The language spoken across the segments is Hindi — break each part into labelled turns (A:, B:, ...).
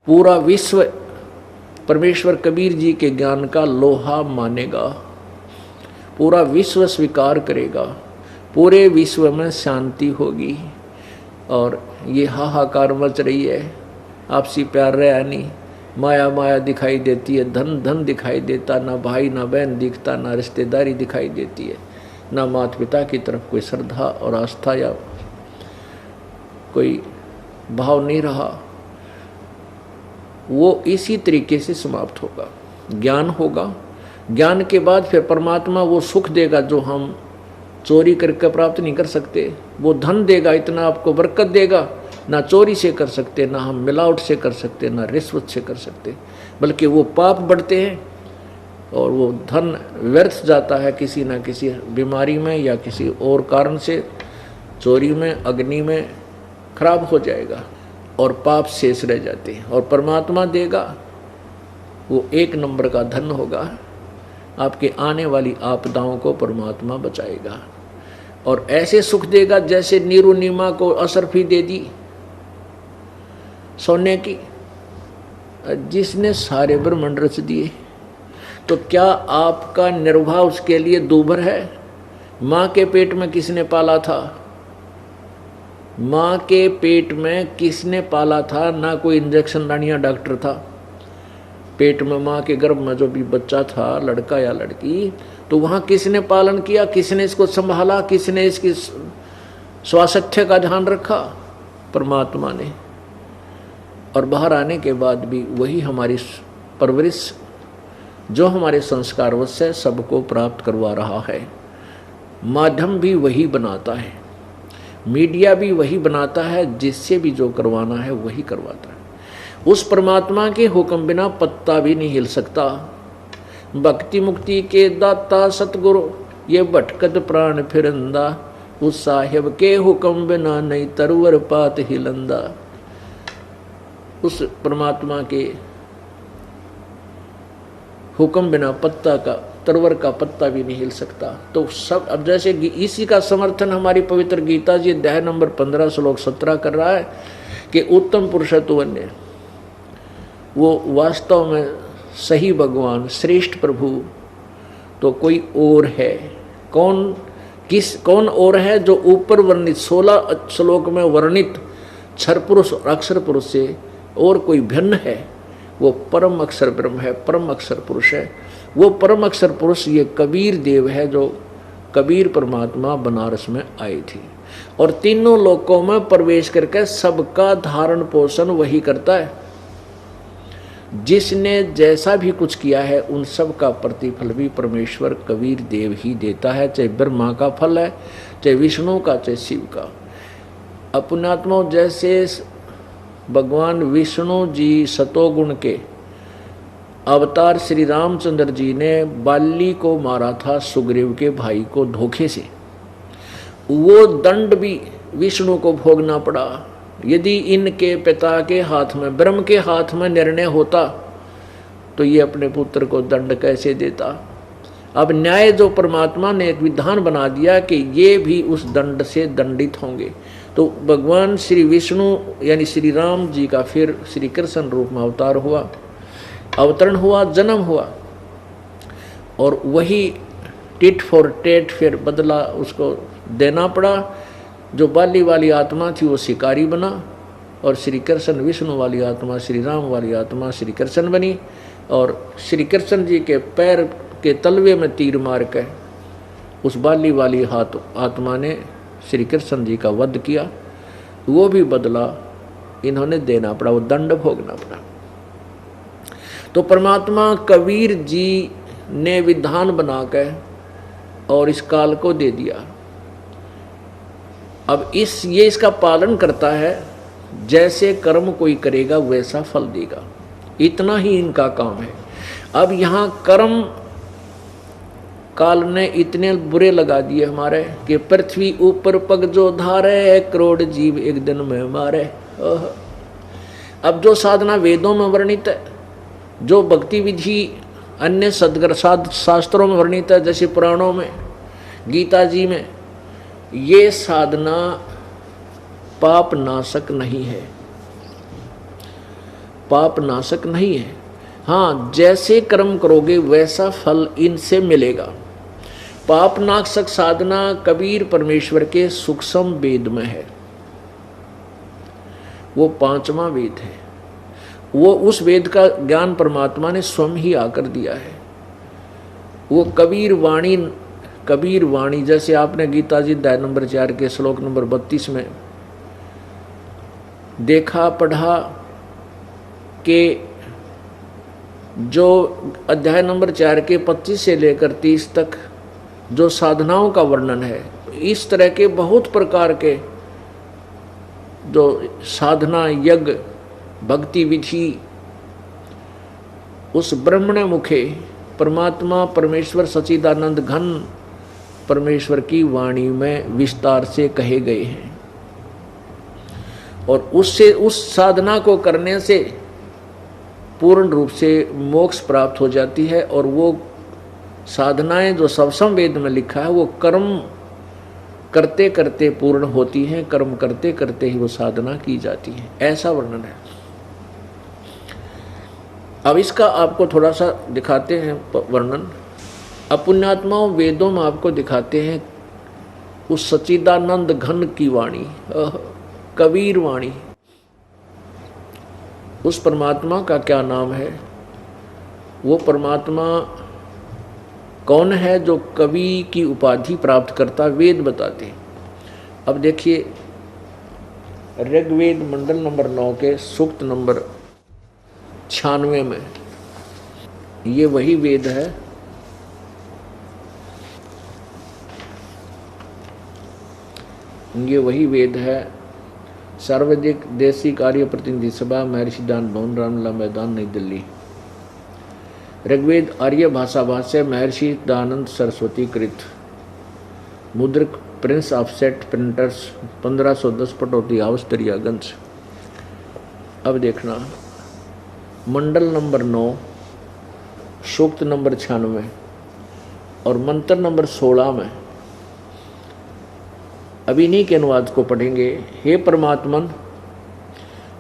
A: पूरा विश्व परमेश्वर कबीर जी के ज्ञान का लोहा मानेगा, पूरा विश्व स्वीकार करेगा, पूरे विश्व में शांति होगी। और ये हाहाकार मच रही है, आपसी प्यार रहा नहीं, माया माया दिखाई देती है, धन धन दिखाई देता, ना भाई ना बहन दिखता, ना रिश्तेदारी दिखाई देती है, ना माता पिता की तरफ कोई श्रद्धा और आस्था या कोई भाव नहीं रहा। वो इसी तरीके से समाप्त होगा। ज्ञान होगा, ज्ञान के बाद फिर परमात्मा वो सुख देगा जो हम चोरी करके प्राप्त नहीं कर सकते। वो धन देगा, इतना आपको बरकत देगा, ना चोरी से कर सकते, ना हम मिलावट से कर सकते, ना रिश्वत से कर सकते, बल्कि वो पाप बढ़ते हैं और वो धन व्यर्थ जाता है किसी ना किसी बीमारी में या किसी और कारण से, चोरी में, अग्नि में खराब हो जाएगा और पाप शेष रह जाते हैं। और परमात्मा देगा वो एक नंबर का धन होगा, आपके आने वाली आपदाओं को परमात्मा बचाएगा और ऐसे सुख देगा जैसे नीरू नीमा को असरफी दे दी सोने की, जिसने सारे ब्रह्मांड रच दिए। तो क्या आपका निर्वाह उसके लिए दूभर है? माँ के पेट में किसने पाला था? माँ के पेट में किसने पाला था? ना कोई इंजेक्शन लानिया डॉक्टर था। पेट में माँ के गर्भ में जो भी बच्चा था, लड़का या लड़की, तो वहाँ किसने पालन किया? किसने इसको संभाला? किसने इसकी स्वास्थ्य का ध्यान रखा? परमात्मा ने। और बाहर आने के बाद भी वही हमारी परवरिश, जो हमारे संस्कारवश है, सबको प्राप्त करवा रहा है। माध्यम भी वही बनाता है, मीडिया भी वही बनाता है, जिससे भी जो करवाना है वही करवाता है। उस परमात्मा के हुक्म बिना पत्ता भी नहीं हिल सकता। भक्ति मुक्ति के दाता सतगुरु, ये भटकत प्राण फिरंदा, उस साहिब के हुक्म बिना नहीं तरवर पात हिलंदा। उस परमात्मा के हुक्म बिना पत्ता का, तरवर का पत्ता भी नहीं हिल सकता। तो सब, अब जैसे इसी का समर्थन हमारी पवित्र गीता जी अध्याय नंबर 15 श्लोक 17 कर रहा है कि उत्तम पुरुषत्व ने, वो वास्तव में सही भगवान, श्रेष्ठ प्रभु तो कोई और है। कौन और है? जो ऊपर वर्णित 16 श्लोक में वर्णित क्षर पुरुष और अक्षर पुरुष से और कोई भिन्न है, वो परम अक्षर ब्रह्म है, परम अक्षर पुरुष है। वो परम अक्षर पुरुष ये कबीर देव है, जो कबीर परमात्मा बनारस में आई थी और तीनों लोकों में प्रवेश करके सबका धारण पोषण वही करता है। जिसने जैसा भी कुछ किया है उन सब का प्रतिफल भी परमेश्वर कबीर देव ही देता है, चाहे ब्रह्मा का फल है, चाहे विष्णु का, चाहे शिव का। अपनात्मा जैसे भगवान विष्णु जी सतोगुण के अवतार श्री रामचंद्र जी ने बाली को मारा था, सुग्रीव के भाई को धोखे से, वो दंड भी विष्णु को भोगना पड़ा। यदि इनके पिता के हाथ में, ब्रह्म के हाथ में निर्णय होता तो ये अपने पुत्र को दंड कैसे देता। अब न्याय जो परमात्मा ने एक विधान बना दिया कि ये भी उस दंड से दंडित होंगे। तो भगवान श्री विष्णु यानी श्री राम जी का फिर श्री कृष्ण रूप में अवतार हुआ, अवतरण हुआ, जन्म हुआ और वही टिट फॉर टेट फिर बदला उसको देना पड़ा। जो बाली वाली आत्मा थी वो शिकारी बना और श्री कृष्ण विष्णु वाली आत्मा, श्री राम वाली आत्मा श्री कृष्ण बनी। और श्री कृष्ण जी के पैर के तलवे में तीर मार के उस बाली वाली आत्मा ने श्री कृष्ण जी का वध किया। वो भी बदला इन्होंने देना पड़ा, वो दंड भोगना पड़ा। तो परमात्मा कबीर जी ने विधान बना के और इस काल को दे दिया। अब ये इसका पालन करता है, जैसे कर्म कोई करेगा वैसा फल देगा, इतना ही इनका काम है। अब यहाँ कर्म काल ने इतने बुरे लगा दिए हमारे कि पृथ्वी ऊपर पग जो धारे, करोड़ जीव एक दिन में मारे। अब जो साधना वेदों में वर्णित है, जो भक्ति विधि अन्य शास्त्रों में वर्णित है, जैसे पुराणों में, गीता जी में, ये साधना पाप नाशक नहीं है। पाप नाशक नहीं है। हाँ, जैसे कर्म करोगे वैसा फल इनसे मिलेगा। पाप नाशक साधना कबीर परमेश्वर के सूक्ष्म वेद में है, वो 5वां वेद है। वो उस वेद का ज्ञान परमात्मा ने स्वयं ही आकर दिया है। वो कबीर वाणी जैसे आपने गीता जी अध्याय नंबर 4 के श्लोक नंबर 32 में देखा पढ़ा कि जो अध्याय नंबर 4 के 25 से लेकर 30 तक जो साधनाओं का वर्णन है, इस तरह के बहुत प्रकार के जो साधना यज्ञ भक्ति विधि उस ब्रह्मण मुखे परमात्मा परमेश्वर सच्चिदानंद घन परमेश्वर की वाणी में विस्तार से कहे गए हैं। और उससे उस साधना को करने से पूर्ण रूप से मोक्ष प्राप्त हो जाती है। और वो साधनाएं जो सवसम वेद में लिखा है वो कर्म करते करते पूर्ण होती हैं, कर्म करते करते ही वो साधना की जाती है, ऐसा वर्णन है। अब इसका आपको थोड़ा सा दिखाते हैं वर्णन। अपुण्यात्माओं वेदों में आपको दिखाते हैं उस सच्चिदानंद घन की वाणी, कबीर वाणी। उस परमात्मा का क्या नाम है? वो परमात्मा कौन है जो कवि की उपाधि प्राप्त करता, वेद बताते हैं। अब देखिए ऋग्वेद मंडल नंबर 9 के सूक्त नंबर 96 में, ये वही वेद है सार्वजनिक देशी कार्य प्रतिनिधि सभा महर्षि दान भवन रामलला मैदान नई दिल्ली। ऋग्वेद आर्य भाषा भाष्य महर्षि दयानंद सरस्वती कृत, मुद्रक prince offset printers 1510 Pataudi house Daryaganj. अब देखना मंडल नंबर 9 सूक्त नंबर 96 और मंत्र नंबर 16 में अब इन्हीं के अनुवाद को पढ़ेंगे। हे परमात्मन,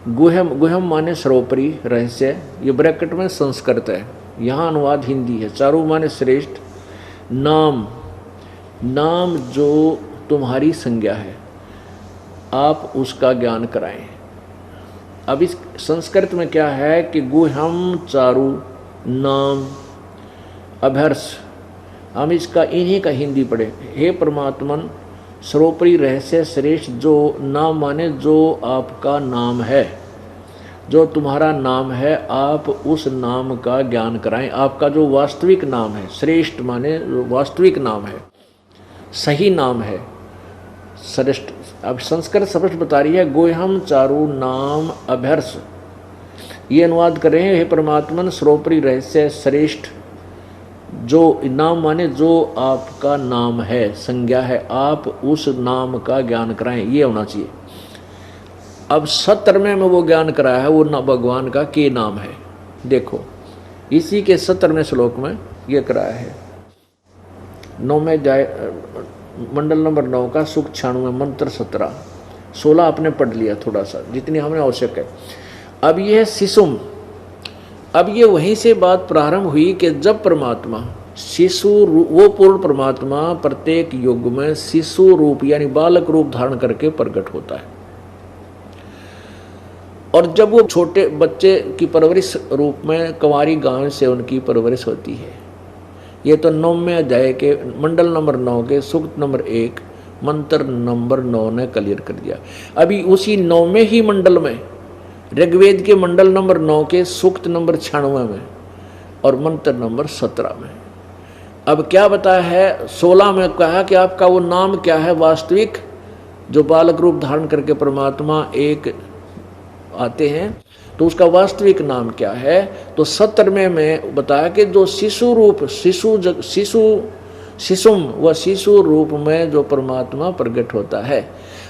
A: गुहम, गुहम माने सर्वोपरि रहस्य, ये ब्रैकेट में संस्कृत है, यहाँ अनुवाद हिंदी है। चारू माने श्रेष्ठ, नाम, नाम जो तुम्हारी संज्ञा है आप उसका ज्ञान कराएं। अब इस संस्कृत में क्या है कि गुहम चारू नाम अभर्ष, हम इसका इन्हीं का हिंदी पढ़े। हे परमात्मन सर्वोपरि रहस्य श्रेष्ठ, जो नाम माने जो आपका नाम है, जो तुम्हारा नाम है आप उस नाम का ज्ञान कराएं। आपका जो वास्तविक नाम है, श्रेष्ठ माने वास्तविक नाम है, सही नाम है, श्रेष्ठ। अब संस्कृत स्पष्ट बता रही है गोहम चारु नाम अभ्यर्ष, ये अनुवाद कर रहे हैं। हे परमात्मन सर्वोपरि रहस्य श्रेष्ठ, जो नाम माने जो आपका नाम है, संज्ञा है, आप उस नाम का ज्ञान कराएं, ये होना चाहिए। अब 17वें में वो ज्ञान कराया है, वो ना भगवान का के नाम है। देखो इसी के 17वें श्लोक में ये कराया है। 9वें मंडल नंबर 9 का सूक्त 96 मंत्र 17, 16 आपने पढ़ लिया थोड़ा सा, जितनी हमें आवश्यक है। अब ये है शिशुम। अब ये वहीं से बात प्रारंभ हुई कि जब परमात्मा शिशु, वो पूर्ण परमात्मा प्रत्येक युग में शिशु रूप यानी बालक रूप धारण करके प्रकट होता है। और जब वो छोटे बच्चे की परवरिश रूप में कंवारी गांव से उनकी परवरिश होती है। ये तो 9वें अध्याय के मंडल नंबर 9 के सूक्त नंबर 1 मंत्र नंबर 9 ने क्लियर कर दिया। अभी उसी 9वें ही मंडल में ऋग्वेद के मंडल नंबर 9 के सूक्त नंबर 96 में और मंत्र नंबर 17 में अब क्या बताया है। 16 में कहा कि आपका वो नाम क्या है वास्तविक, जो बालक रूप धारण करके परमात्मा एक आते हैं, तो उसका वास्तविक नाम क्या है। तो 17वें में बताया कि जो शिशु रूप शिशुम व शिशु रूप में जो परमात्मा प्रकट होता है,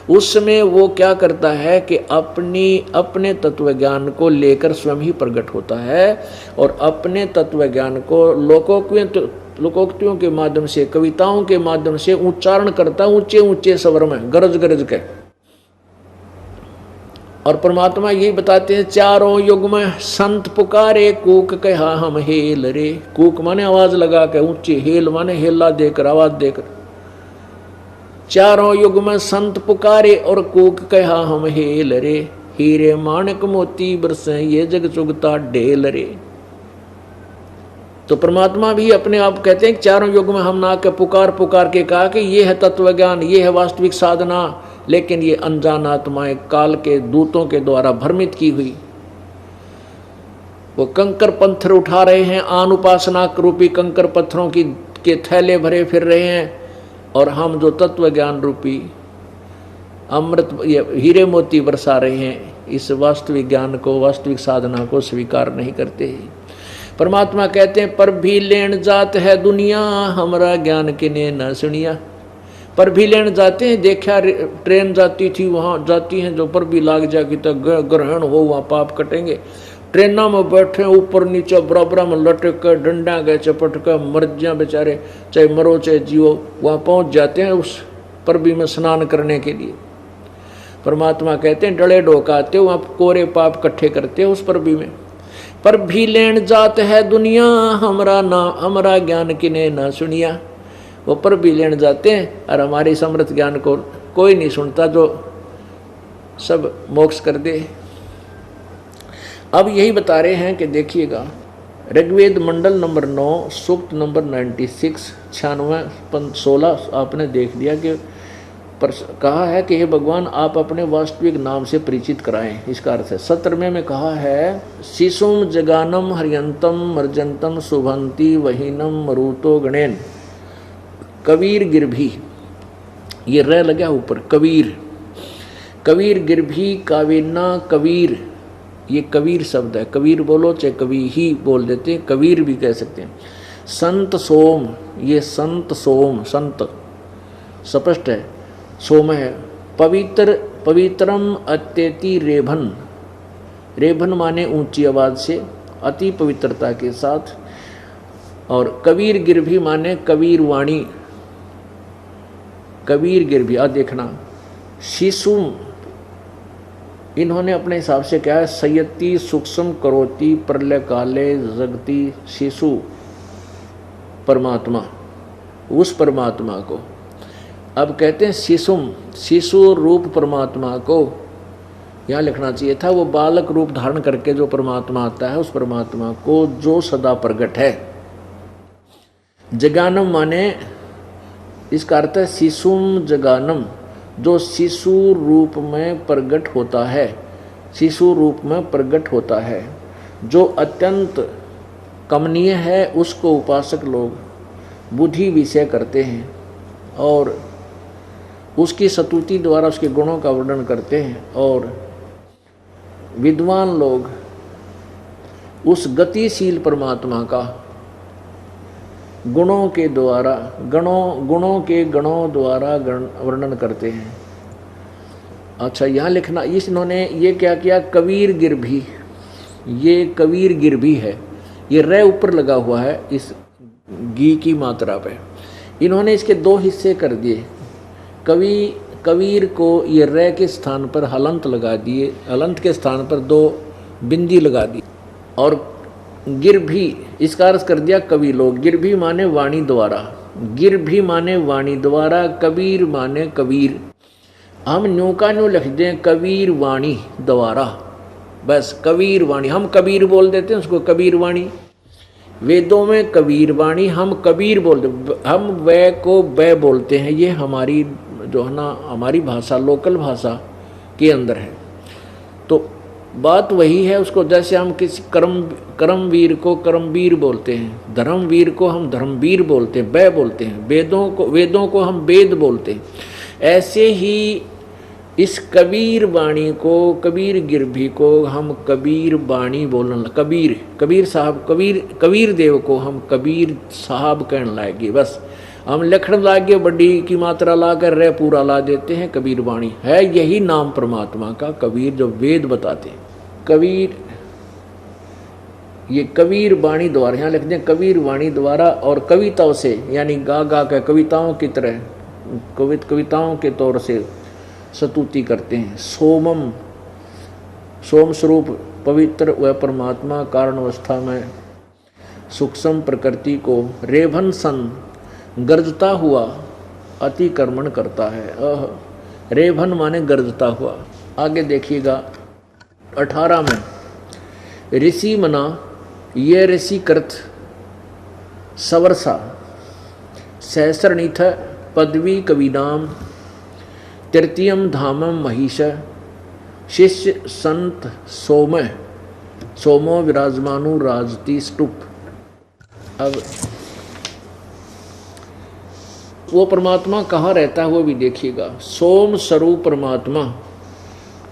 A: उस समय वो क्या करता है कि अपने तत्व ज्ञान को लेकर स्वयं ही प्रकट होता है और अपने तत्व ज्ञान को लोकोक्तियों के माध्यम से, कविताओं के माध्यम से उच्चारण करता ऊंचे ऊंचे स्वर में, गरज गरज के। और परमात्मा यही बताते हैं, चारों युग में संत पुकारे कूक कहा हम हेल रे। कूक माने आवाज लगा के ऊंची, हेल माने हेला देकर, आवाज देकर। चारों युग में संत पुकारे और कूक कहा हम हेल रे। हीरे माणक मोती बरसे ये जग चुगता ढेल रे। तो परमात्मा भी अपने आप कहते हैं, चारों युग में हम ना के पुकार पुकार के कहा कि ये है तत्व ज्ञान, ये है वास्तविक साधना, लेकिन ये अनजान आत्माएं काल के दूतों के द्वारा भ्रमित की हुई, वो कंकर पत्थर उठा रहे हैं, आन उपासना रूपी कंकर पत्थरों की के थैले भरे फिर रहे हैं, और हम जो तत्व ज्ञान रूपी अमृत हीरे मोती बरसा रहे हैं, इस वास्तविक ज्ञान को, वास्तविक साधना को स्वीकार नहीं करते। परमात्मा कहते हैं, पर भी लेन जात है दुनिया, हमारा ज्ञान किने न सुनिया। पर भी लेन जाते हैं, देखा ट्रेन जाती थी, वहाँ जाती हैं, जो पर भी लाग जाएगी तो ग्रहण हो, वहाँ पाप कटेंगे। ट्रेनों में बैठे ऊपर नीचे बराबर में लटक कर डंडा गए चपट कर मर जा बेचारे, चाहे मरो चाहे जियो, वहाँ पहुँच जाते हैं उस पर भी में स्नान करने के लिए। परमात्मा कहते हैं, डले ढोकाते वहाँ कोरे पाप इकट्ठे करते उस पर भी में। पर भी लेन जात है दुनिया, हमारा ज्ञान किने ना सुनिया। वो पर भी लेन जाते हैं और हमारे समृत ज्ञान को कोई नहीं सुनता, जो सब मोक्ष कर दे। अब यही बता रहे हैं कि देखिएगा, ऋग्वेद मंडल नंबर 9 सूक्त नंबर 96 96-16 आपने देख लिया कि कहा है कि हे भगवान आप अपने वास्तविक नाम से परिचित कराएं। इसका अर्थ है 17वें में कहा है, शिशुम जगानम हरियंतम मर्जंतम शुभंती वहीनम मरुतो गणेन कबीर गिरभी। ये रह लगा ऊपर, कबीर कबीर गिरभी कावेना कबीर, ये कबीर शब्द है। कबीर बोलो चाहे कवि ही बोल देते हैं, कबीर भी कह सकते हैं। संत सोम, ये संत सोम, संत स्पष्ट है, सोम है। पवित्र पवित्रम अत्यति रेभन, रेभन माने ऊंची आवाज से, अति पवित्रता के साथ। और कबीर गिरभी माने कबीर वाणी, कबीर गिरभी। आ देखना, शिशु इन्होंने अपने हिसाब से क्या है, संयति सूक्ष्म करोति प्रलय काले जगती शिशु परमात्मा, उस परमात्मा को अब कहते हैं शिशुम, शिशु रूप परमात्मा को यहाँ लिखना चाहिए था। वो बालक रूप धारण करके जो परमात्मा आता है, उस परमात्मा को जो सदा प्रगट है। जगानम माने, इसका अर्थ है शिशुम जगानम, जो शिशु रूप में प्रगट होता है, शिशु रूप में प्रगट होता है, जो अत्यंत कमनीय है, उसको उपासक लोग बुद्धि विषय करते हैं और उसकी स्तुति द्वारा उसके गुणों का वर्णन करते हैं। और विद्वान लोग उस गतिशील परमात्मा का गुणों के द्वारा गणों द्वारा वर्णन करते हैं। अच्छा, यहाँ लिखना, इन्होंने ये क्या किया, कबीर गिरभी, ये कबीर गिरभी है, ये रे ऊपर लगा हुआ है इस गी की मात्रा पे। इन्होंने इसके दो हिस्से कर दिए। कबीर को ये रे के स्थान पर हलंत लगा दिए, हलंत के स्थान पर 2 बिंदी लगा दी, और गिरभी इसका अर्थ कर दिया कवि लोग। गिरभी माने वाणी द्वारा, गिरभी माने वाणी द्वारा, कबीर माने कबीर। हम न्यू का न्यू लिख दें कबीर वाणी द्वारा, बस कबीर वाणी, हम कबीर बोल देते हैं उसको कबीर वाणी। वेदों में कबीर वाणी, हम कबीर बोलते, हम वै को बै बोलते हैं। ये हमारी जो है ना, हमारी भाषा, लोकल भाषा के अंदर है। तो बात वही है, उसको जैसे हम किसी कर्मवीर को कर्मवीर बोलते हैं, धर्मवीर को हम धर्मवीर बोलते हैं, बै बोलते हैं, वेदों को हम वेद बोलते हैं। ऐसे ही इस कबीर वाणी को, कबीर गिरभी को हम कबीर वाणी बोलना, कबीर साहब, कबीर देव को हम कबीर साहब कहने लाएंगे। बस हम लिखण लागे, बड़ी की मात्रा ला कर रे पूरा ला देते हैं, कबीर वाणी है। यही नाम परमात्मा का कबीर, जो वेद बताते हैं। कबीर, ये कबीर वाणी द्वारा, यहाँ लिख दें कबीर वाणी द्वारा, और कविताओं से, यानी गा गा के कविताओं की तरह, कविताओं के तौर से स्तुति करते हैं। सोमम, सोम स्वरूप पवित्र व परमात्मा कारण अवस्था में सूक्ष्म प्रकृति को रेभन सन गर्जता हुआ अतिक्रमण करता है। रेभन माने गर्जता हुआ। आगे देखिएगा 18 में ऋषि मना ये ऋषि कृत सवर्षा सहस्रनिथ पदवी कविनाम तृतीयम धामम महिष शिष्य संत सोमो विराजमानु राजती स्तूप। अब वो परमात्मा कहाँ रहता है वो भी देखिएगा। सोम स्वरूप परमात्मा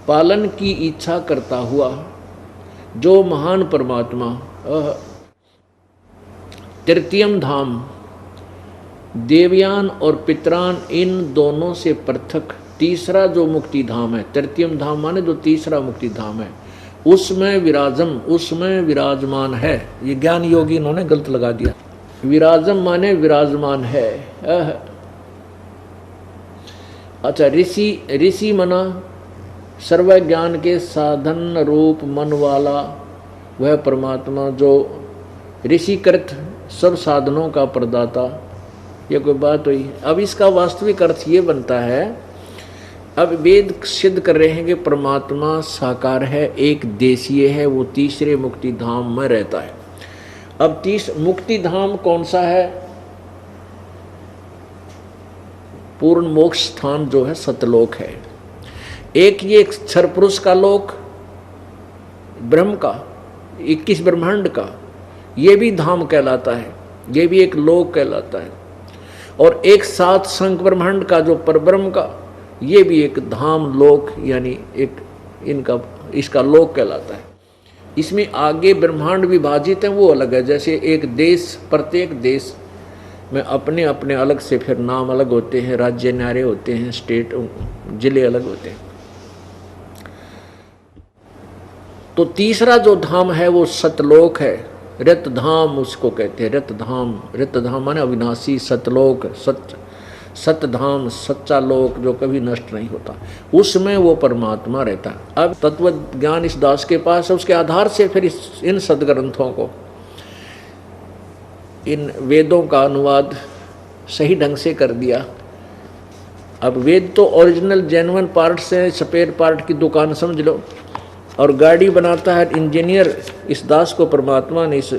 A: पालन की इच्छा करता हुआ जो महान परमात्मा तृतीयम धाम देवयान और पितरान इन दोनों से पृथक तीसरा जो मुक्ति धाम है, तृतीयम धाम माने जो तीसरा मुक्ति धाम है, उसमें विराजमान है। ये ज्ञान योगी इन्होंने गलत लगा दिया। विराजम माने विराजमान है। अच्छा, ऋषि मना सर्व ज्ञान के साधन रूप मन वाला वह परमात्मा जो ऋषिकृत सब साधनों का प्रदाता। ये कोई बात हुई। अब इसका वास्तविक अर्थ ये बनता है, अब वेद सिद्ध कर रहे हैं कि परमात्मा साकार है, एक देशीय है, वो तीसरे मुक्ति धाम में रहता है। अब मुक्ति धाम कौन सा है? पूर्ण मोक्ष स्थान जो है सतलोक है। एक ये क्षर पुरुष का लोक, ब्रह्म का 21 ब्रह्मांड का, ये भी धाम कहलाता है, ये भी एक लोक कहलाता है। और एक 7 संख ब्रह्मांड का जो परब्रह्म का, ये भी एक धाम लोक यानी एक इसका लोक कहलाता है। इसमें आगे ब्रह्मांड विभाजित हैं वो अलग है। जैसे एक देश, प्रत्येक देश में अपने अपने अलग से फिर नाम अलग होते हैं, राज्य न्यारे होते हैं, स्टेट जिले अलग होते हैं। तो तीसरा जो धाम है वो सतलोक है, रत धाम उसको कहते हैं। रत धाम माने अविनाशी, सतलोक, सतधाम, सच्चा लोक जो कभी नष्ट नहीं होता, उसमें वो परमात्मा रहता है। अब तत्व ज्ञान इस दास के पास है, उसके आधार से फिर इन सदग्रंथों को, इन वेदों का अनुवाद सही ढंग से कर दिया। अब वेद तो ओरिजिनल जेन्युइन पार्ट से स्पेयर पार्ट की दुकान समझ लो, और गाड़ी बनाता है इंजीनियर। इस दास को परमात्मा ने इस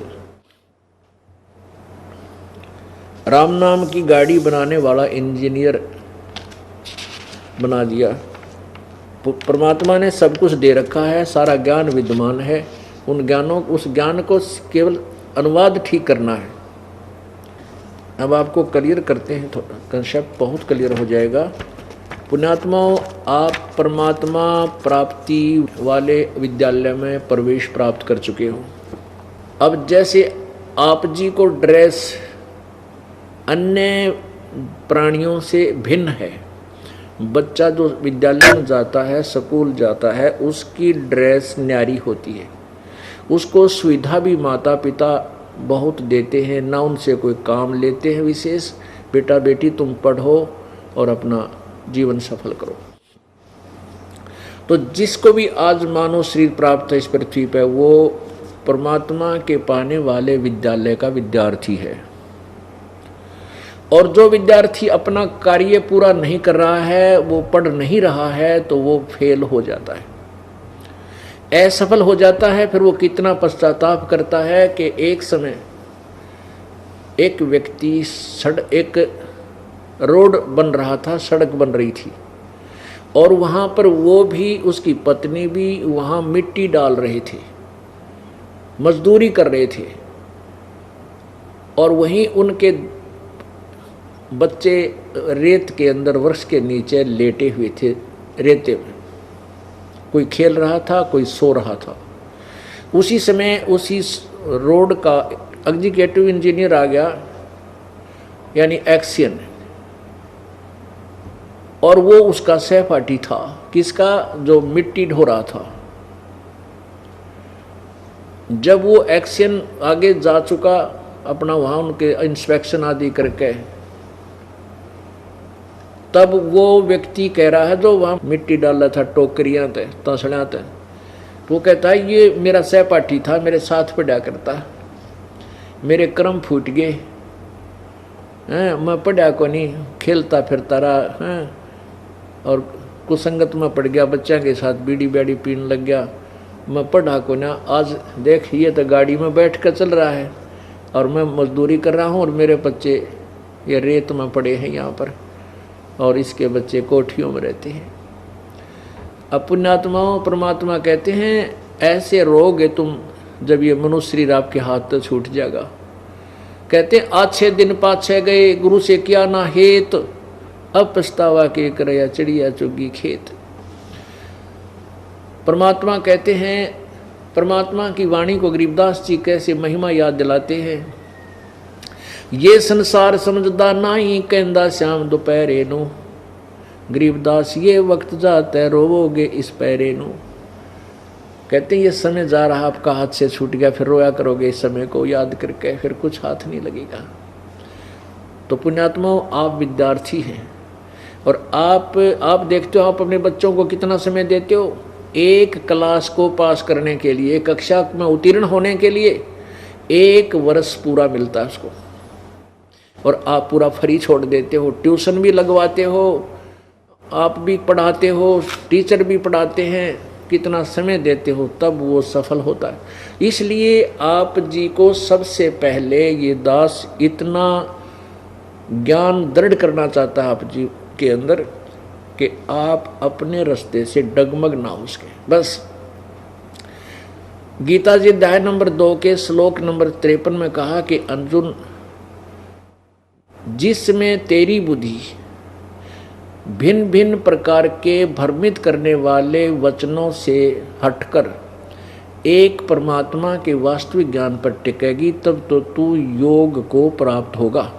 A: राम नाम की गाड़ी बनाने वाला इंजीनियर बना दिया। परमात्मा ने सब कुछ दे रखा है, सारा ज्ञान विद्यमान है। उस ज्ञान को केवल अनुवाद ठीक करना है। अब आपको क्लियर करते हैं, थोड़ा कंसेप्ट बहुत क्लियर हो जाएगा। पुण्यात्माओं, आप परमात्मा प्राप्ति वाले विद्यालय में प्रवेश प्राप्त कर चुके हो। अब जैसे आप जी को ड्रेस अन्य प्राणियों से भिन्न है, बच्चा जो विद्यालय में जाता है, स्कूल जाता है, उसकी ड्रेस न्यारी होती है, उसको सुविधा भी माता पिता बहुत देते हैं, ना उनसे कोई काम लेते हैं विशेष। बेटा बेटी तुम पढ़ो और अपना जीवन सफल करो। तो जिसको भी आज मानव शरीर प्राप्त है इस पृथ्वी पर, वो परमात्मा के पाने वाले विद्यालय का विद्यार्थी है। और जो विद्यार्थी अपना कार्य पूरा नहीं कर रहा है, वो पढ़ नहीं रहा है, तो वो फेल हो जाता है, असफल हो जाता है। फिर वो कितना पश्चाताप करता है कि एक समय एक व्यक्ति एक रोड बन रहा था, सड़क बन रही थी, और वहाँ पर वो भी, उसकी पत्नी भी वहाँ मिट्टी डाल रहे थे, मजदूरी कर रहे थे, और वहीं उनके बच्चे रेत के अंदर वृक्ष के नीचे लेटे हुए थे रेते में। कोई खेल रहा था, कोई सो रहा था। उसी समय उसी रोड का एग्जीक्यूटिव इंजीनियर आ गया, यानी एक्सियन, और वो उसका सहपाठी था। किसका? जो मिट्टी ढो रहा था। जब वो एक्सियन आगे जा चुका अपना, वहाँ उनके इंस्पेक्शन आदि करके, तब वो व्यक्ति कह रहा है जो वहाँ मिट्टी डाल रहा था, टोकरियाँ थे, तसड़ियाँ थे, वो कहता है ये मेरा सहपाठी था, मेरे साथ पढ़ा करता, मेरे कर्म फूट गए हैं, मैं पढ़ा को नहीं, खेलता फिरता रहा हैं और कुसंगत में पड़ गया, बच्चा के साथ बीड़ी बैड़ी पीने लग गया, मैं पढ़ा को ना। आज देख ये तो गाड़ी में बैठ कर चल रहा है और मैं मजदूरी कर रहा हूँ और मेरे बच्चे ये रेत में पड़े हैं यहाँ पर और इसके बच्चे कोठियों में रहते हैं। अब पुण्यात्माओं परमात्मा कहते हैं ऐसे रोगे तुम जब ये मनुष्य शरीर आपके हाथ तो छूट जाएगा। कहते अच्छे दिन पाछे गए गुरु से किया ना हेत, अब पछतावा के करया चिड़िया चुगी खेत। परमात्मा कहते हैं, परमात्मा की वाणी को गरीबदास जी कैसे महिमा याद दिलाते हैं। ये संसार समझदा नहीं कहंदा श्याम दोपहरे नु, गरीबदास ये वक्त जाता है रोवोगे इस पैरे नु। कहते हैं ये समय जा रहा आपका हाथ से छूट गया, फिर रोया करोगे इस समय को याद करके, फिर कुछ हाथ नहीं लगेगा। तो पुण्यात्माओं आप विद्यार्थी हैं और आप देखते हो आप अपने बच्चों को कितना समय देते हो। एक क्लास को पास करने के लिए, एक कक्षा में उत्तीर्ण होने के लिए 1 वर्ष पूरा मिलता है उसको, और आप पूरा फ्री छोड़ देते हो। ट्यूशन भी लगवाते हो, आप भी पढ़ाते हो, टीचर भी पढ़ाते हैं, कितना समय देते हो तब वो सफल होता है। इसलिए आप जी को सबसे पहले ये दास इतना ज्ञान दृढ़ करना चाहता है आप जी के अंदर कि आप अपने रास्ते से डगमग ना हो सके। बस गीता जी अध्याय नंबर 2 के श्लोक नंबर 53 में कहा कि अर्जुन जिसमें तेरी बुद्धि भिन्न भिन्न प्रकार के भ्रमित करने वाले वचनों से हटकर एक परमात्मा के वास्तविक ज्ञान पर टिकेगी तब तो तू योग को प्राप्त होगा,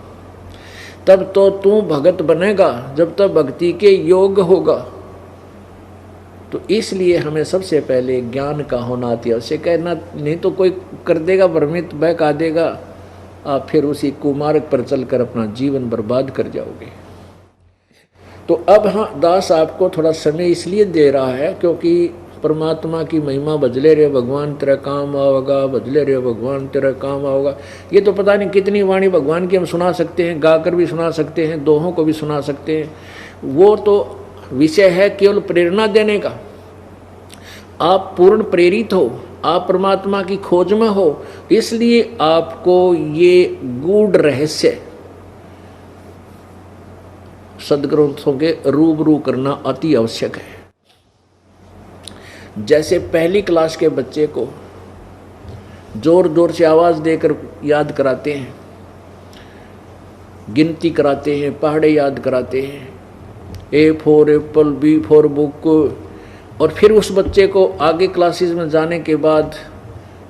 A: तब तो तू भगत बनेगा जब तक भक्ति के योग होगा। तो इसलिए हमें सबसे पहले ज्ञान का होना अति आवश्यक है। ना नहीं तो कोई कर देगा भ्रमित, बहका देगा, आप फिर उसी कुमार्ग पर चलकर अपना जीवन बर्बाद कर जाओगे। तो अब हाँ दास आपको थोड़ा समय इसलिए दे रहा है क्योंकि परमात्मा की महिमा बजले रे भगवान तेरा काम आओगा, बजले रे भगवान तेरा काम आओगा। ये तो पता नहीं कितनी वाणी भगवान की हम सुना सकते हैं, गाकर भी सुना सकते हैं, दोहों को भी सुना सकते हैं। वो तो विषय है केवल प्रेरणा देने का। आप पूर्ण प्रेरित हो, आप परमात्मा की खोज में हो, इसलिए आपको ये गूढ़ रहस्य सदग्रंथों के रूबरू करना अति आवश्यक है। जैसे पहली क्लास के बच्चे को जोर जोर से आवाज देकर याद कराते हैं, गिनती कराते हैं, पहाड़े याद कराते हैं, A for Apple, B for book, और फिर उस बच्चे को आगे क्लासेस में जाने के बाद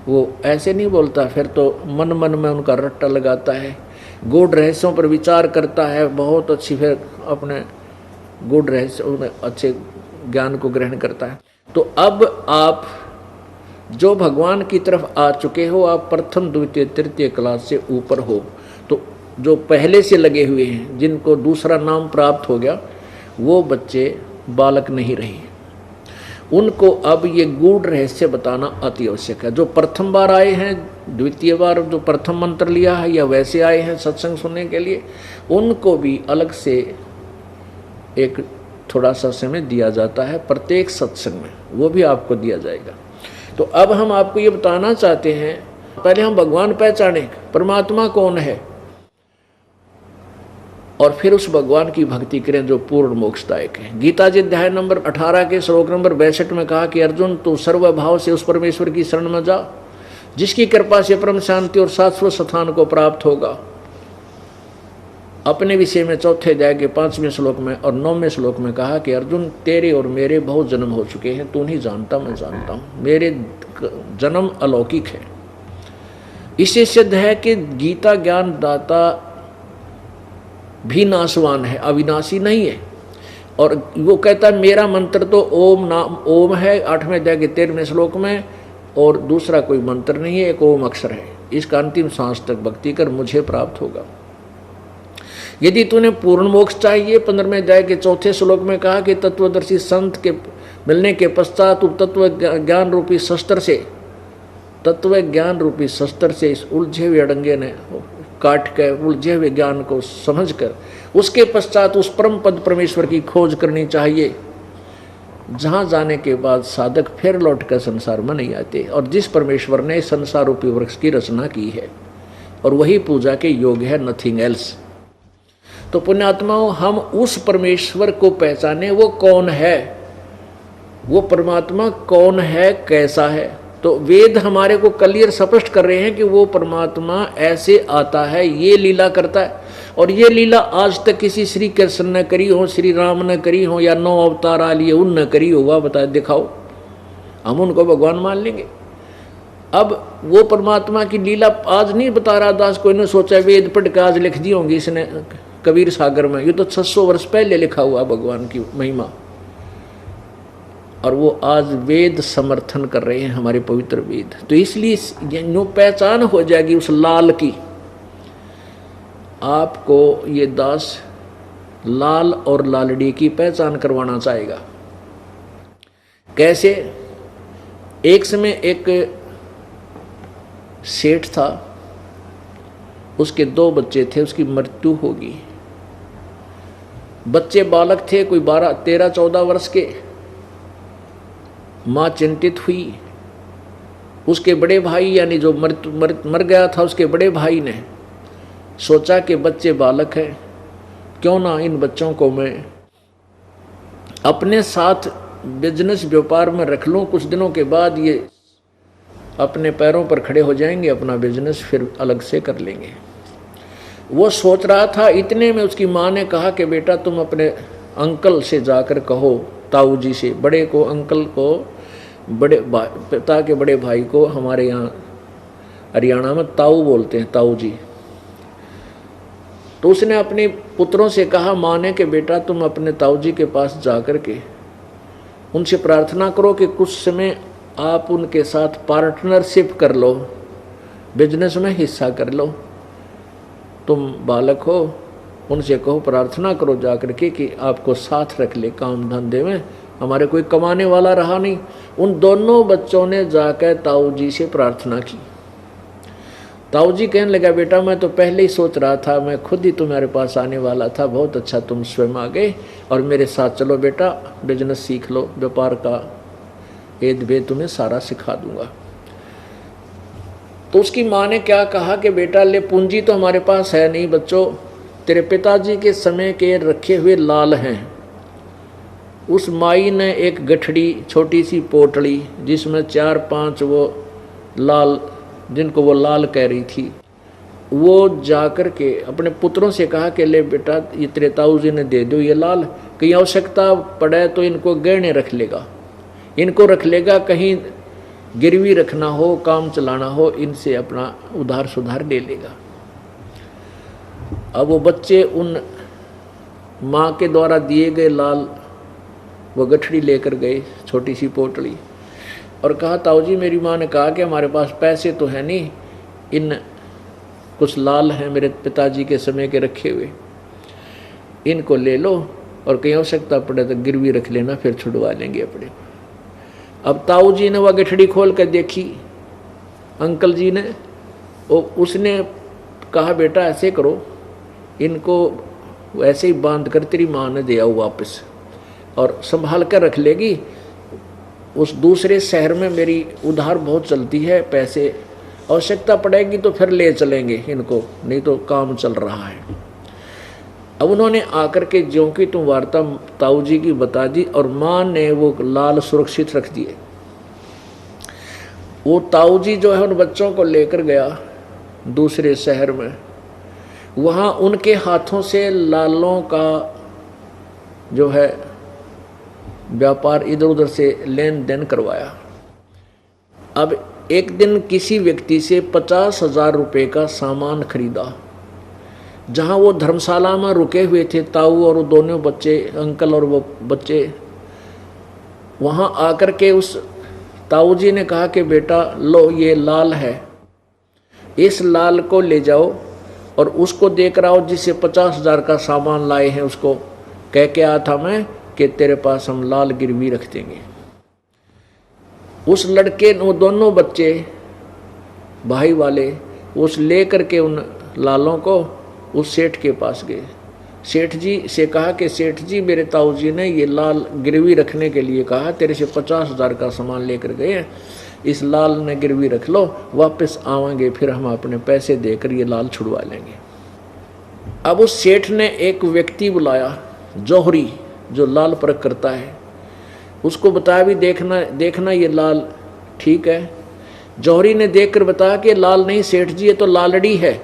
A: वो ऐसे नहीं बोलता, फिर तो मन मन में उनका रट्टा लगाता है, गूढ़ रहस्यों पर विचार करता है बहुत अच्छी, फिर अपने गूढ़ रहस्यों में अच्छे ज्ञान को ग्रहण करता है। तो अब आप जो भगवान की तरफ आ चुके हो, आप प्रथम द्वितीय तृतीय क्लास से ऊपर हो, तो जो पहले से लगे हुए हैं जिनको दूसरा नाम प्राप्त हो गया वो बच्चे बालक नहीं रहे, उनको अब ये गूढ़ रहस्य बताना अति आवश्यक है। जो प्रथम बार आए हैं, द्वितीय बार जो प्रथम मंत्र लिया है या वैसे आए हैं सत्संग सुनने के लिए, उनको भी अलग से एक थोड़ा सा समय दिया जाता है प्रत्येक सत्संग में, वो भी आपको दिया जाएगा। तो अब हम आपको ये बताना चाहते हैं, पहले हम भगवान पहचाने परमात्मा कौन है और फिर उस भगवान की भक्ति करें जो पूर्ण मोक्षदायक है। गीता जी अध्याय नंबर 18 के श्लोक नंबर 62 में कहा कि अर्जुन तू सर्वभाव से उस परमेश्वर की शरण में जा जिसकी कृपा से परम शांति और शाश्वत स्थान को प्राप्त होगा। अपने विषय में चौथे अध्याय के 5वें श्लोक में और 9वें श्लोक में कहा कि अर्जुन तेरे और मेरे बहुत जन्म हो चुके हैं, तू नहीं जानता मैं जानता हूँ, मेरे जन्म अलौकिक है। इससे सिद्ध है कि गीता ज्ञान दाता भी नाशवान है, अविनाशी नहीं है। और वो कहता है मेरा मंत्र तो ओम नाम ओम है 8वें अध्याय के 13वें श्लोक में, और दूसरा कोई मंत्र नहीं है, एक ओम अक्षर है। इसका अंतिम सांस तक भक्ति कर मुझे प्राप्त होगा। यदि तूने पूर्ण मोक्ष चाहिए, 15वें अध्याय के 4थे श्लोक में कहा कि तत्वदर्शी संत के मिलने के पश्चात तत्व ज्ञान रूपी शस्त्र से, तत्व ज्ञान रूपी शस्त्र से इस उलझे हुए अड़ंगे ने काट कर उलझे हुए ज्ञान को समझकर उसके पश्चात उस परम पद परमेश्वर की खोज करनी चाहिए, जहाँ जाने के बाद साधक फिर लौटकर संसार में नहीं आते। और जिस परमेश्वर ने संसार रूपी वृक्ष की रचना की है और वही पूजा के योग्य है, नथिंग एल्स। तो पुण्यात्माओं, हम उस परमेश्वर को पहचाने, वो कौन है, वो परमात्मा कौन है, कैसा है। तो वेद हमारे को क्लियर स्पष्ट कर रहे हैं कि वो परमात्मा ऐसे आता है, ये लीला करता है। और ये लीला आज तक किसी श्री कृष्ण ने करी हो, श्री राम ने करी हो, या 9 अवतार आ लिए उन न करी होगा, बताए दिखाओ, हम उनको भगवान मान लेंगे। अब वो परमात्मा की लीला आज नहीं बता रहा दास, कोई ने सोचा वेद पढ़ के आज लिख दी होंगी इसने कबीर सागर में, ये तो 600 वर्ष पहले लिखा हुआ भगवान की महिमा, और वो आज वेद समर्थन कर रहे हैं, हमारे पवित्र वेद। तो इसलिए जो पहचान हो जाएगी उस लाल की, आपको ये दास लाल और लालड़ी की पहचान करवाना चाहेगा। कैसे? एक समय एक सेठ था, उसके 2 बच्चे थे, उसकी मृत्यु होगी। बच्चे बालक थे, कोई 12, 13, 14 वर्ष के। माँ चिंतित हुई। उसके बड़े भाई यानी जो मर गया था, उसके बड़े भाई ने सोचा कि बच्चे बालक हैं, क्यों ना इन बच्चों को मैं अपने साथ बिजनेस व्यापार में रख लूँ। कुछ दिनों के बाद ये अपने पैरों पर खड़े हो जाएंगे, अपना बिजनेस फिर अलग से कर लेंगे। वो सोच रहा था, इतने में उसकी माँ ने कहा कि बेटा तुम अपने अंकल से जाकर कहो, ताऊ जी से, बड़े को, अंकल को, बड़े पिता के बड़े भाई को हमारे यहाँ हरियाणा में ताऊ बोलते हैं, ताऊ जी। तो उसने अपने पुत्रों से कहा, माँ ने, कि बेटा तुम अपने ताऊ जी के पास जाकर के उनसे प्रार्थना करो कि कुछ समय आप उनके साथ पार्टनरशिप कर लो, बिजनेस में हिस्सा कर लो। तुम बालक हो, उनसे कहो, प्रार्थना करो जाकर के कि आपको साथ रख ले काम धंधे में, हमारे कोई कमाने वाला रहा नहीं। उन दोनों बच्चों ने जाकर ताऊ जी से प्रार्थना की। ताऊ जी कहने लगा, बेटा मैं तो पहले ही सोच रहा था, मैं खुद ही तुम्हारे पास आने वाला था, बहुत अच्छा तुम स्वयं आ गए और मेरे साथ चलो बेटा, बिजनेस सीख लो, व्यापार का एद भेद तुम्हें सारा सिखा दूंगा। तो उसकी माँ ने क्या कहा कि बेटा ले, पूंजी तो हमारे पास है नहीं बच्चों, तेरे पिताजी के समय के रखे हुए लाल हैं। उस माई ने एक गठड़ी, छोटी सी पोटली जिसमें 4-5 वो लाल, जिनको वो लाल कह रही थी, वो जाकर के अपने पुत्रों से कहा कि ले बेटा, ये तेरे ताऊ जी ने दे दो ये लाल, कहीं आवश्यकता पड़े तो इनको गहने रख लेगा, इनको रख लेगा, कहीं गिरवी रखना हो, काम चलाना हो, इनसे अपना उधार सुधार ले लेगा। अब वो बच्चे उन माँ के द्वारा दिए गए लाल वो गठड़ी लेकर गए, छोटी सी पोटली, और कहा, ताऊ जी मेरी माँ ने कहा कि हमारे पास पैसे तो है नहीं, इन कुछ लाल हैं मेरे पिताजी के समय के रखे हुए, इनको ले लो और कहीं आवश्यकता पड़े तो गिरवी रख लेना, फिर छुड़वा लेंगे अपने। अब ताऊ जी ने वह गठड़ी खोल कर देखी, अंकल जी ने, उसने कहा, बेटा ऐसे करो, इनको ऐसे ही बांध कर तेरी माँ ने दे आओ वापस और संभाल कर रख लेगी। उस दूसरे शहर में मेरी उधार बहुत चलती है, पैसे आवश्यकता पड़ेगी तो फिर ले चलेंगे इनको, नहीं तो काम चल रहा है। अब उन्होंने आकर के ज्यों की तुम वार्ता ताऊ जी की बता दी और माँ ने वो लाल सुरक्षित रख दिए। वो ताऊ जी जो है उन बच्चों को लेकर गया दूसरे शहर में, वहाँ उनके हाथों से लालों का जो है व्यापार इधर उधर से लेन देन करवाया। अब एक दिन किसी व्यक्ति से 50,000 रुपये का सामान खरीदा। जहाँ वो धर्मशाला में रुके हुए थे ताऊ और वो दोनों बच्चे, अंकल और वो बच्चे, वहाँ आकर के उस ताऊ जी ने कहा कि बेटा लो ये लाल है, इस लाल को ले जाओ और उसको देकर आओ जिससे 50,000 का सामान लाए हैं, उसको कह के आया था मैं कि तेरे पास हम लाल गिरवी रख देंगे। उस लड़के, वो दोनों बच्चे भाई वाले, उस लेकर के उन लालों को उस सेठ के पास गए। सेठ जी से कहा कि सेठ जी, मेरे ताऊ जी ने ये लाल गिरवी रखने के लिए कहा, तेरे से 50,000 का सामान लेकर गए हैं, इस लाल ने गिरवी रख लो, वापस आवांगे फिर हम अपने पैसे देकर ये लाल छुड़वा लेंगे। अब उस सेठ ने एक व्यक्ति बुलाया, जौहरी, जो लाल परख करता है, उसको बताया भी देखना ये लाल ठीक है। जौहरी ने देखकर बताया कि लाल नहीं सेठ जी, ये तो लालड़ी है,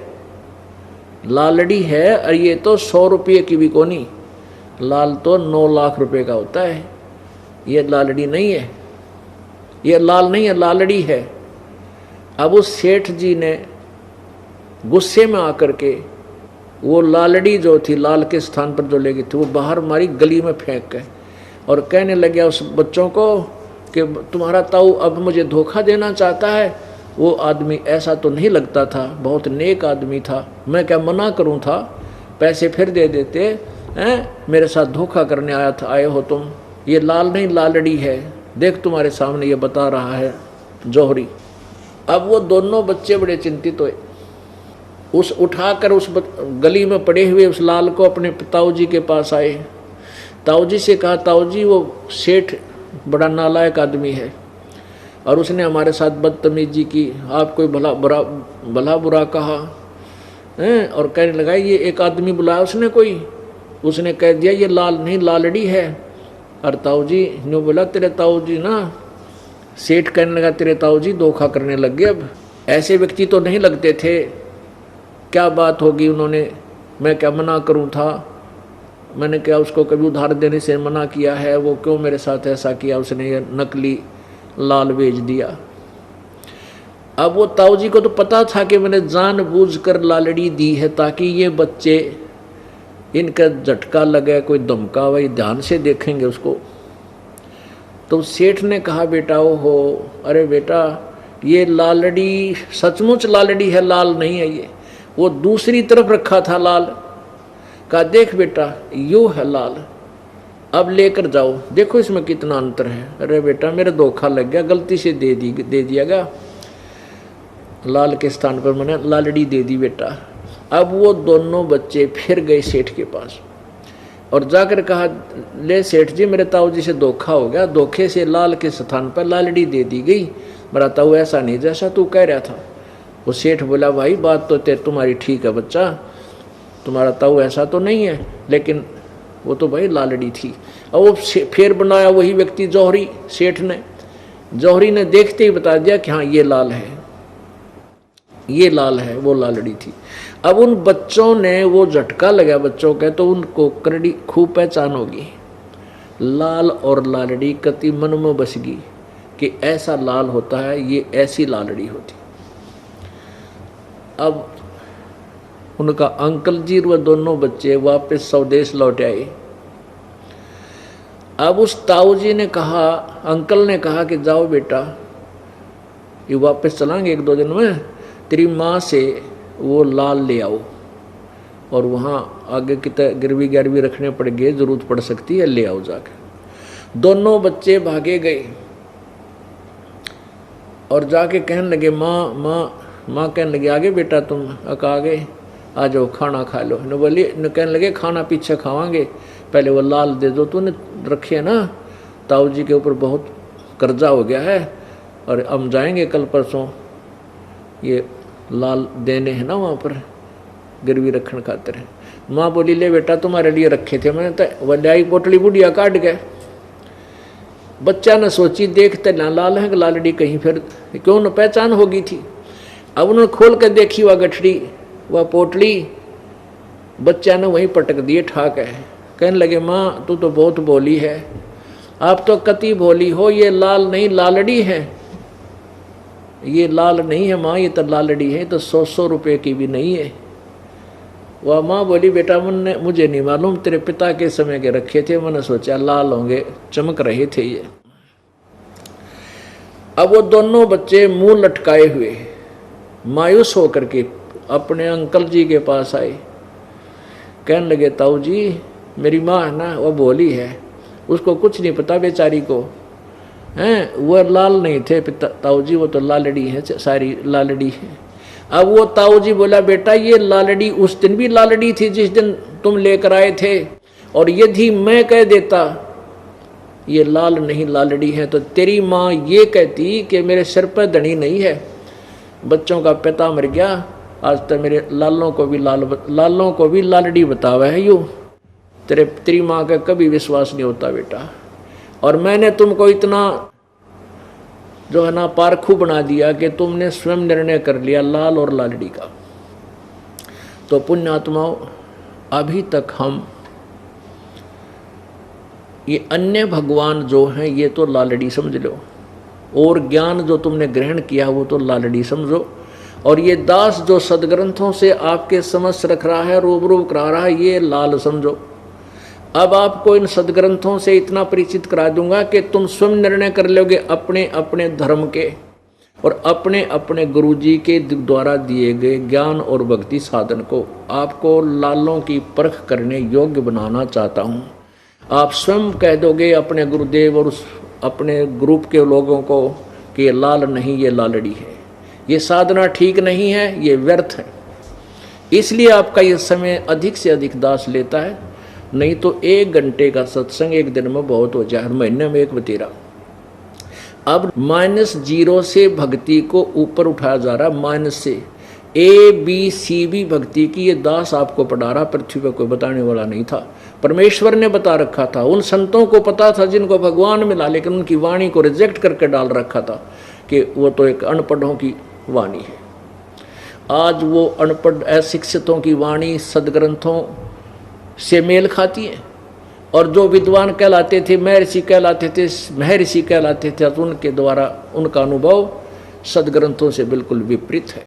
A: लालड़ी है, और ये तो 100 रुपये की भी कोनी, लाल तो 9 लाख रुपए का होता है, ये लालड़ी नहीं है, ये लाल नहीं है, लालड़ी है। अब उस सेठ जी ने गुस्से में आकर के वो लालड़ी जो थी लाल के स्थान पर जो ले गई थी, वो बाहर मारी गली में फेंक के, और कहने लगे उस बच्चों को कि तुम्हारा ताऊ अब मुझे धोखा देना चाहता है। वो आदमी ऐसा तो नहीं लगता था, बहुत नेक आदमी था, मैं क्या मना करूं था, पैसे फिर दे देते हैं, मेरे साथ धोखा करने आए हो तुम, ये लाल नहीं लालड़ी है, देख तुम्हारे सामने ये बता रहा है जौहरी। अब वो दोनों बच्चे बड़े चिंतित हुए, उस उठाकर उस गली में पड़े हुए उस लाल को अपने ताऊ जी के पास आए। ताऊ जी से कहा, ताऊ जी वो सेठ बड़ा नालायक आदमी है और उसने हमारे साथ बदतमीजी की, आपको भला बुरा कहा हैं, और कहने लगा ये एक आदमी बुलाया उसने कोई, उसने कह दिया ये लाल नहीं लालड़ी है। और ताऊ जी ने बोला, तेरे ताऊ जी ना, सेठ कहने लगा तेरे ताऊ जी धोखा करने लग गए, अब ऐसे व्यक्ति तो नहीं लगते थे, क्या बात होगी उन्होंने, मैं क्या मना करूं था, मैंने क्या उसको कभी उधार देने से मना किया है, वो क्यों मेरे साथ ऐसा किया, उसने ये नकली लाल बेच दिया। अब वो ताऊ जी को तो पता था कि मैंने जानबूझकर लालड़ी दी है ताकि ये बच्चे, इनका झटका लगे, कोई धमका, वही ध्यान से देखेंगे उसको। तो सेठ ने कहा, बेटा ओहो, अरे बेटा ये लालड़ी सचमुच लालड़ी है, लाल नहीं है ये, वो दूसरी तरफ रखा था लाल। कहा देख बेटा यूँ है लाल, अब लेकर जाओ, देखो इसमें कितना अंतर है। अरे बेटा मेरा धोखा लग गया, गलती से दे दिया, लाल के स्थान पर मैंने लालड़ी दे दी बेटा। अब वो दोनों बच्चे फिर गए सेठ के पास और जाकर कहा, ले सेठ जी मेरे ताऊ जी से धोखा हो गया, धोखे से लाल के स्थान पर लालड़ी दे दी गई, मेरा ताऊ ऐसा नहीं जैसा तू कह रहा था। वो सेठ बोला, भाई बात तो तुम्हारी ठीक है बच्चा, तुम्हारा ताऊ ऐसा तो नहीं है, लेकिन वो तो भाई लालड़ी थी। और वो फिर बनाया वही व्यक्ति जौहरी, सेठ ने, जौहरी ने देखते ही बता दिया कि हाँ ये लाल है, ये लाल है, वो लालड़ी थी। अब उन बच्चों ने वो झटका लगा बच्चों का, तो उनको करड़ी खूब पहचान होगी, लाल और लालड़ी कति मन में बस गई कि ऐसा लाल होता है, ये ऐसी लालड़ी होती। अब उनका अंकल जी व दोनों बच्चे वापस स्वदेश लौट आए। अब उस ताऊ जी ने कहा, अंकल ने कहा कि जाओ बेटा, ये वापस चलाएंगे 1-2 दिन में, तेरी माँ से वो लाल ले आओ, और वहाँ आगे की गिरवी रखने पड़ेंगे, जरूरत पड़ सकती है, ले आओ जाके। दोनों बच्चे भागे गए और जाके कहने लगे, माँ कहने लगे, आगे बेटा तुम आ गए, आ जाओ खाना खा लो। न बोली, न कहने लगे खाना पीछे खावांगे, पहले वो लाल दे दो, तूने रखे ना, ताऊ जी के ऊपर बहुत कर्जा हो गया है और हम जाएंगे कल परसों ये लाल देने हैं ना वहाँ पर गिरवी रखने खातिर। माँ बोली, ले बेटा तुम्हारे लिए रखे थे मैंने, तो वल्याई पोटली बुढ़िया काट गए। बच्चा ने सोची, देखते ना लाल है लालड़ी कहीं फिर क्यों न पहचान होगी थी। अब उन्होंने खोल कर देखी वह गठड़ी, वह पोटली, बच्चा ने वहीं पटक दिए ठाक है। कहने लगे, माँ तू तो बहुत बोली है, आप तो कति बोली हो, ये लाल नहीं लालड़ी है, ये लाल नहीं है माँ, ये तो लालड़ी है, तो 100 रुपये की भी नहीं है। वह माँ बोली, बेटा मुझे नहीं मालूम, तेरे पिता के समय के रखे थे, मैंने सोचा लाल होंगे, चमक रहे थे ये। अब वो दोनों बच्चे मुंह लटकाए हुए मायूस होकर के अपने अंकल जी के पास आए। कहने लगे, ताऊ जी मेरी माँ है ना, वह बोली है, उसको कुछ नहीं पता बेचारी को, हैं। वो लाल नहीं थे ताऊ जी, वो तो लालड़ी है, सारी लालड़ी है। अब वो ताऊ जी बोला बेटा ये लालड़ी उस दिन भी लालड़ी थी जिस दिन तुम लेकर आए थे, और यदि मैं कह देता ये लाल नहीं लालड़ी है तो तेरी माँ ये कहती कि मेरे सिर पर धनी नहीं है, बच्चों का पिता मर गया, आज तक मेरे लालों को भी लालड़ी बतावा है यूँ। तेरी माँ का कभी विश्वास नहीं होता बेटा, और मैंने तुमको इतना जो है ना पारखू बना दिया कि तुमने स्वयं निर्णय कर लिया लाल और लालड़ी का। तो पुण्यात्माओं, अभी तक हम ये अन्य भगवान जो हैं ये तो लालड़ी समझ लो, और ज्ञान जो तुमने ग्रहण किया वो तो लालड़ी समझो, और ये दास जो सदग्रंथों से आपके समझ रख रहा है, रूबरू करा रहा है, ये लाल समझो। अब आपको इन सदग्रंथों से इतना परिचित करा दूंगा कि तुम स्वयं निर्णय कर लोगे अपने अपने धर्म के और अपने अपने गुरुजी के द्वारा दिए गए ज्ञान और भक्ति साधन को। आपको लालों की परख करने योग्य बनाना चाहता हूँ। आप स्वयं कह दोगे अपने गुरुदेव और उस अपने ग्रुप के लोगों को कि ये लाल नहीं ये लालड़ी है, ये साधना ठीक नहीं है, ये व्यर्थ है। इसलिए आपका ये समय अधिक से अधिक दास लेता है, नहीं तो 1 घंटे का सत्संग एक दिन में बहुत हो जाए, महीने में 1 बतेरा। अब -0 से भक्ति को ऊपर उठाया जा रहा है, माइनस से ABCB भक्ति की ये दास आपको पढ़ा रहा, पृथ्वी पर कोई बताने वाला नहीं था, परमेश्वर ने बता रखा था। उन संतों को पता था जिनको भगवान मिला, लेकिन उनकी वाणी को रिजेक्ट करके डाल रखा था कि वो तो एक अनपढ़ों की वाणी है। आज वो अनपढ़ अशिक्षितों की वाणी सदग्रंथों से मेल खाती है, और जो विद्वान कहलाते थे, महर्षि कहलाते थे, तो उनके द्वारा उनका अनुभव सदग्रंथों से बिल्कुल विपरीत है।